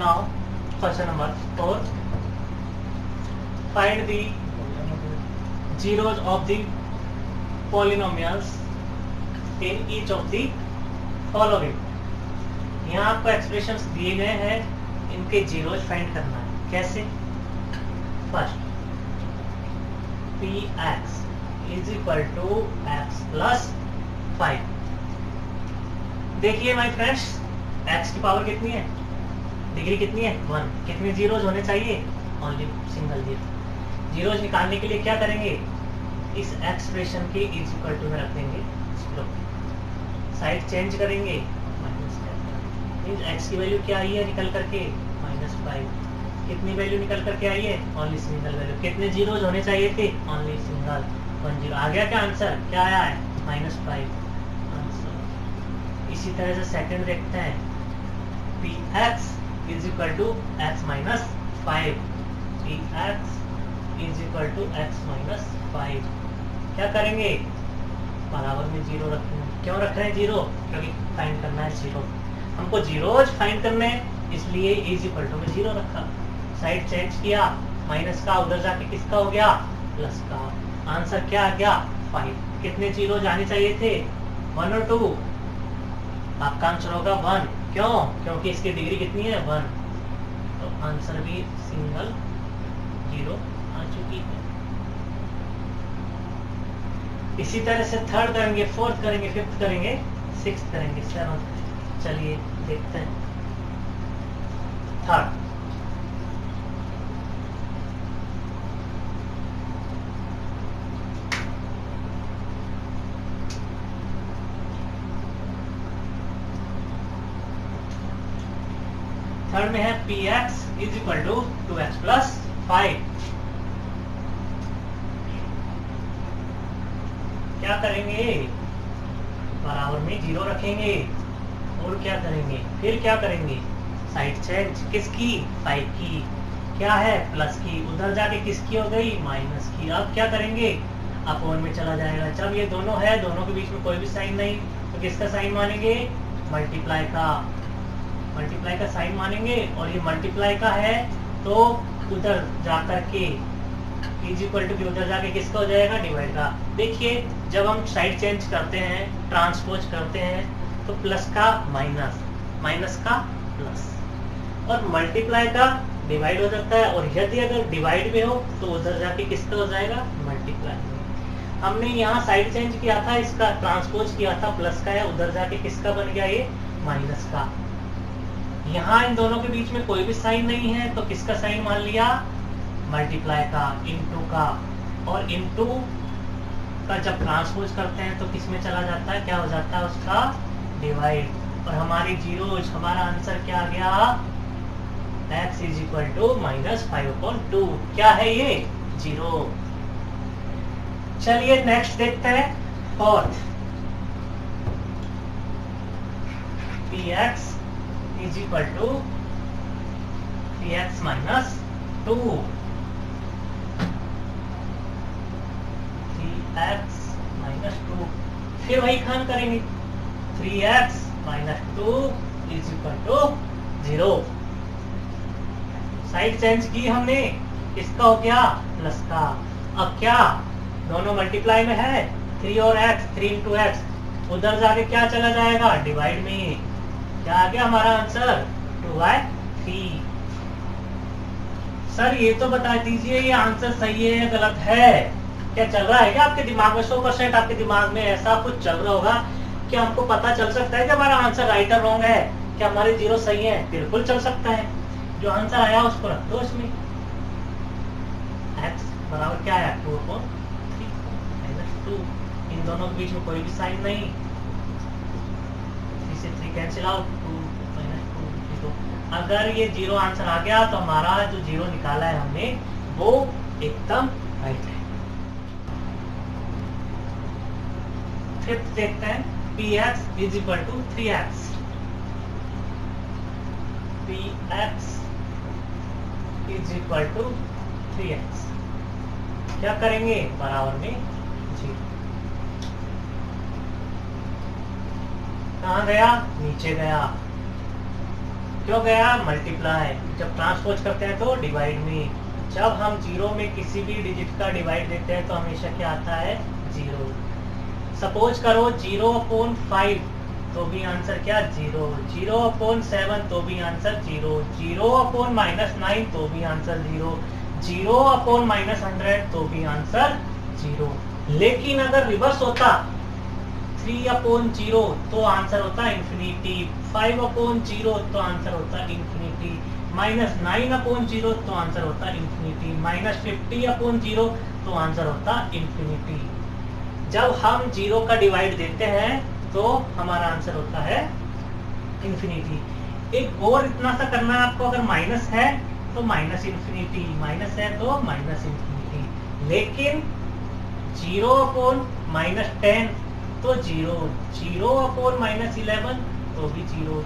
Now question number 4, find the zeros of the polynomials in each of the following। यहाँ आपको expressions दिए गए हैं, इनके जीरोज फाइंड करना है। कैसे? First, px is equal to x plus 5। देखिए माय फ्रेंड्स, x की पावर कितनी है, डिग्री कितनी है, 1। कितने जीरोज होने चाहिए? Only single zero. जीरोज निकालने के लिए क्या करेंगे? इस एक्सप्रेशन के इज इक्वल टू में रख देंगे 0, साइड चेंज करेंगे, माइनस एक्स की वैल्यू क्या आई है निकल करके? -5। कितनी वैल्यू निकल करके आई है? Only single value. कितने जीरोज होने चाहिए थे? Only single, 1 0। आ गया क्या आंसर? क्या आया है? -5 आंसर। इसी तरह से सेकंड देखते हैं, px is equal to x minus 5। px is equal to x minus 5। क्या करेंगे? बराबर में 0 रखेंगे। क्यों रख रहे हैं 0? क्योंकि फाइंड करना है 0, हमको जीरोज फाइंड करने हैं, इसलिए इज इक्वल टू में 0 रखा। साइड चेंज किया, माइनस का उधर जाके किसका हो गया? प्लस का। आंसर क्या आ गया? 5। कितने जीरोज आने चाहिए थे? 1 और 2? आपका आंसर होगा 1। क्यों? क्योंकि इसकी डिग्री कितनी है? 1। तो आंसर भी सिंगल 0 आ चुकी है। इसी तरह से थर्ड करेंगे, फोर्थ करेंगे, फिफ्थ करेंगे, सिक्स्थ करेंगे, सेवंथ। चलिए देखते हैं थर्ड। थर्ड में है px is equal to 2x plus 5। क्या करेंगे? बराबर में 0 रखेंगे और क्या करेंगे? फिर क्या करेंगे? Side change. किसकी? 5 की। क्या है? प्लस की। उधर जाके किसकी हो गई? माइनस की। अब क्या करेंगे? अपोन में चला जाएगा। जब ये दोनों है, दोनों के बीच में कोई भी साइन नहीं, तो किसका साइन मानेंगे? मल्टीप्लाई का। मल्टीप्लाई का साइन मानेंगे, और ये मल्टीप्लाई का है तो उधर जाकर के इज इक्वल टू के उधर जाके किसका हो जाएगा? डिवाइड का। देखिए जब हम साइड चेंज करते हैं, ट्रांसपोज करते हैं, तो प्लस का माइनस, माइनस का प्लस, और मल्टीप्लाई का डिवाइड हो जाता है, और यदि अगर डिवाइड में हो तो उधर जाके किसका हो जाएगा? मल्टीप्लाई में। हमने यहाँ साइड चेंज किया था, इसका ट्रांसपोज किया था, प्लस का है, उधर जाके किसका बन गया? ये माइनस का। यहाँ इन दोनों के बीच में कोई भी साइन नहीं है, तो किसका साइन मान लिया? मल्टीप्लाई का, इनटू का। और इनटू का जब ट्रांसपोज करते हैं तो किस में चला जाता है? क्या हो जाता है उसका? डिवाइड। और हमारी जीरोज, हमारा आंसर क्या आ गया? x is equal to -5/2। क्या है ये? 0। चलिए नेक्स्ट देखते हैं fourth. px is equal to 3x minus 2। 3x minus 2। फिर वही काम करेंगे, 3x minus 2 is equal to 0। Side change की हमने, इसका हो गया प्लस का। अब क्या? दोनों मल्टीप्लाई में है, 3 और x, 3 इंटू एक्स, उधर जाके क्या चला जाएगा? डिवाइड में। क्या आ गया हमारा आंसर? 2/3। सर ये तो बता दीजिए ये आंसर सही है या गलत है? क्या चल रहा है क्या आपके दिमाग में? 100% आपके दिमाग में ऐसा कुछ चल रहा होगा कि हमको पता चल सकता है कि हमारा आंसर राइट और रॉन्ग है, कि हमारे जीरो सही है। बिल्कुल चल सकता है। जो आंसर आया उसको रख दो इसमें। x बराबर क्या आया? 2/3 -2। इन दोनों के बीच में कोई भी साइन नहीं, 3 से 3 कैंसिल आउट, 2 -2 0। अगर ये 0 आंसर आ गया तो हमारा जो 0 निकाला है हमने वो एकदम राइट है। फिफ्थ देखते हैं, px is equal to 3x। px is equal to 3x। क्या करेंगे? बराबर में 0। कहाँ गया? नीचे गया। क्यों गया? मल्टीप्लाई। जब ट्रांसपोज करते हैं तो डिवाइड में। जब हम जीरो में किसी भी डिजिट का डिवाइड देते हैं तो हमेशा क्या आता है? जीरो। सपोज करो 0/5 तो भी आंसर क्या? 0। 0/7 तो भी आंसर 0। 0/-9 तो भी आंसर 0। 0/-100 तो भी आंसर 0। लेकिन अगर रिवर्स होता 3/0 तो आंसर होता इंफिनिटी। 5/0 तो आंसर होता इंफिनिटी। -9/0 तो आंसर होता इंफिनिटी। -50/0 तो आंसर होता इंफिनिटी। जब हम जीरो का डिवाइड देते हैं तो हमारा आंसर होता है इंफिनिटी। एक और इतना सा करना है आपको, अगर माइनस है तो माइनस इंफिनिटी, माइनस है तो माइनस इंफिनिटी। लेकिन 0/-10 तो 0, 0/-11 तो भी 0।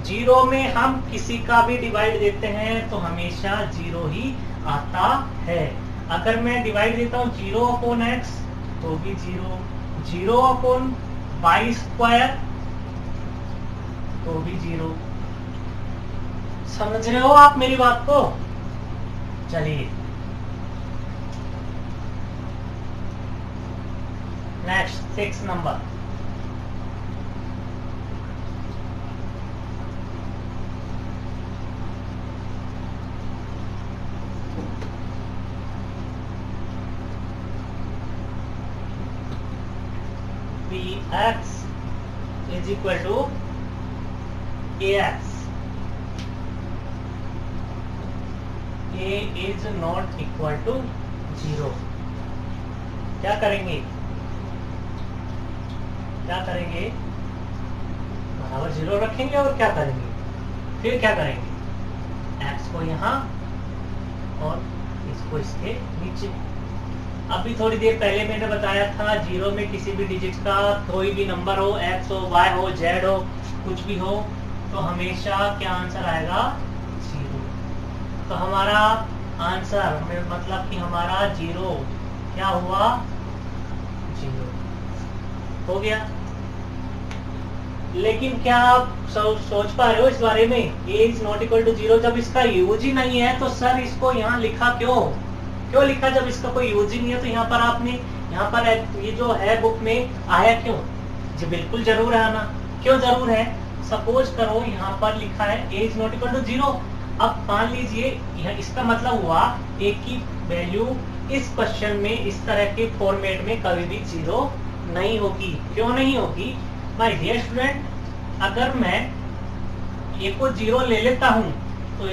जीरो में हम किसी का भी डिवाइड देते हैं तो हमेशा 0 ही आता है। अगर मैं डिवाइड देता हूँ 0/x तो भी 0, 0/y² तो भी 0। समझ रहे हो आप मेरी बात को? चलिए next 6 number. Px is equal to Ax. A is not equal to 0। क्या करेंगे? क्या करेंगे? बराबर 0 रखेंगे और क्या करेंगे? फिर क्या करेंगे? x को यहाँ और इसको इसके नीचे। अभी थोड़ी देर पहले मैंने बताया था जीरो में किसी भी डिजिट का कोई भी नंबर हो, x हो, y हो, z हो, कुछ भी हो, तो हमेशा क्या आंसर आएगा? 0। तो हमारा आंसर मतलब कि हमारा 0 क्या हुआ? 0 हो गया। लेकिन क्या आप सोच पा रहे हो इस बारे में? a is not equal to 0 जब इसका यूज ही नहीं है तो सर इसको यहाँ लिखा क्यों? क्यों लिखा? जब इसका कोई यूज ही नहीं है तो यहाँ पर आपने यहाँ पर ये जो है बुक में आया क्यों? जी बिल्कुल जरूर है आना। क्यों जरूर है? सपोज करो यहाँ पर लिखा है a is not equal to 0। अब मान लीजिए इसका मतलब हुआ a की वैल्यू इस क्वेश्चन में इस तरह के फॉर्मेट में कभी भी 0 नहीं होगी। क्यों नहीं होगी? माय डियर स्टूडेंट, अगर मैं a को 0 ले लेता हूँ तो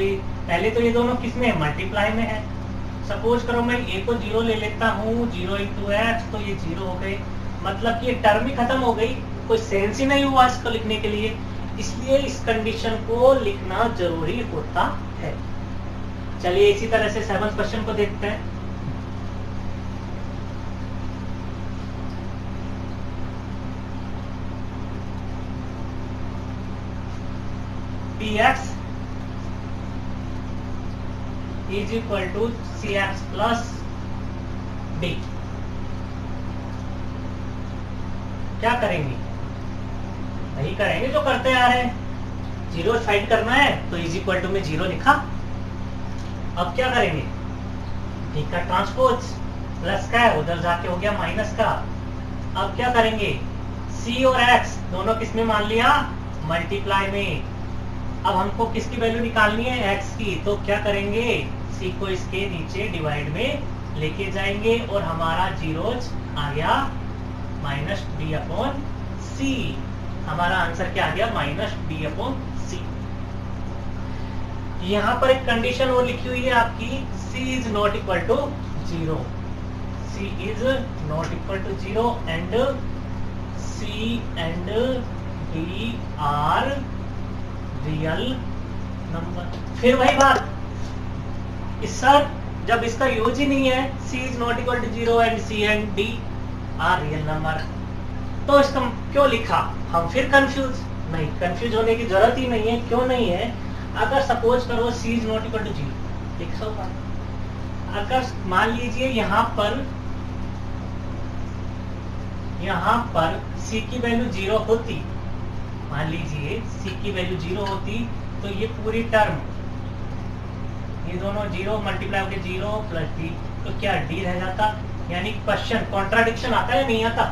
पहले तो ये दोनों किसमें है? मल्टीप्लाई में है। सपोज करो मैं a को 0 ले लेता हूँ, 0 × x तो ये 0 हो गए, मतलब कि ये टर्म ही खत्म हो गई, कोई सेंस ही नहीं हुआ इसको लिखने के लिए। इसलिए इस कंडीशन को लिखना जरूरी होता है। चलिए इसी तरह से 7th क्वेश्चन को देखते हैं। Px is equal to Cx plus D। क्या करेंगे? वही करेंगे जो करते आ रहे हैं। 0 फाइंड करना है तो इज इक्वल टू में 0 लिखा। अब क्या करेंगे? D का ट्रांसपोज प्लस का है, उधर जाके हो गया माइनस का। अब क्या करेंगे? C और x दोनों किस में मान लिया? मल्टीप्लाई में। अब हमको किसकी वैल्यू निकालनी है? x की। तो क्या करेंगे? c को इसके नीचे डिवाइड में लेके जाएंगे और हमारा जीरोज आ गया -b/c। हमारा आंसर क्या आ गया? -b/c। यहाँ पर एक कंडीशन और लिखी हुई है आपकी, c is not equal to 0। c is not equal to 0 and c and d are real number. फिर वही बात, इस सर जब इसका यूज ही नहीं है, c is not equal to 0 and c and d are real number, तो इसका क्यों लिखा? हम फिर कंफ्यूज नहीं, कंफ्यूज होने की जरूरत ही नहीं है। क्यों नहीं है? अगर सपोज करो c is not equal to 0 लिख सकता, अगर मान लीजिए यहाँ पर c की वैल्यू 0 होती, मान लीजिए c की वैल्यू 0 होती तो ये पूरी टर्म, ये दोनों जीरो मल्टीप्लाई होकर जीरो प्लस डी, तो क्या डी रह जाता, यानी क्वेश्चन कॉन्ट्राडिक्शन आता है नहीं आता,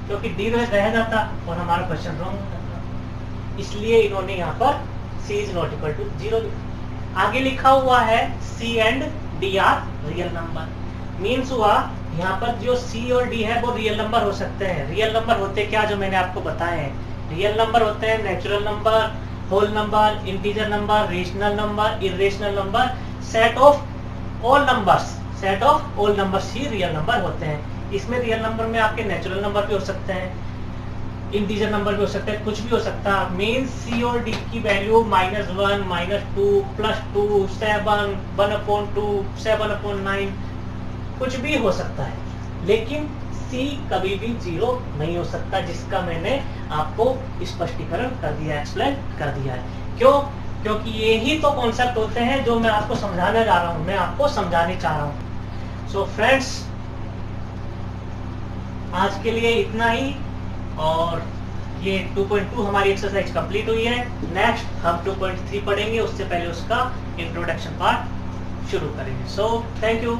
क्योंकि डी रह जाता और हमारा क्वेश्चन रॉन्ग हो जाता, इसलिए इन्होंने यहाँ पर C is not equal to zero. आगे लिखा हुआ है C and D are real number, means हुआ यहाँ पर जो सी और डी है वो रियल नंबर हो सकते हैं। रियल नंबर होते क्या, जो मैंने आपको बताए हैं, रियल नंबर होते हैं natural number, whole number, integer number, rational number, irrational number, set of all numbers, set of all numbers ही रियल नंबर होते हैं। इसमें रियल नंबर में आपके नेचुरल नंबर भी हो सकते हैं, इंटीजर नंबर भी हो सकते हैं, कुछ भी हो सकता है। मेन सी और डी की वैल्यू -1, -2, +2, 7, 1/2, 7/9 कुछ भी हो सकता है, लेकिन सी कभी भी जीरो नहीं हो सकता, जिसका मैंने आपको स्पष्टीकरण कर दिया, एक्सप्लेन कर दिया है। क्यों? क्योंकि ये ही तो कॉन्सेप्ट होते हैं जो मैं आपको समझाने जा रहा हूं, मैं आपको समझाने चाह रहा हूं। सो फ्रेंड्स, आज के लिए इतना ही, और ये 2.2 हमारी एक्सरसाइज कंप्लीट हुई है। नेक्स्ट हम 2.3 पढ़ेंगे, उससे पहले उसका इंट्रोडक्शन पार्ट शुरू करेंगे। So thank you.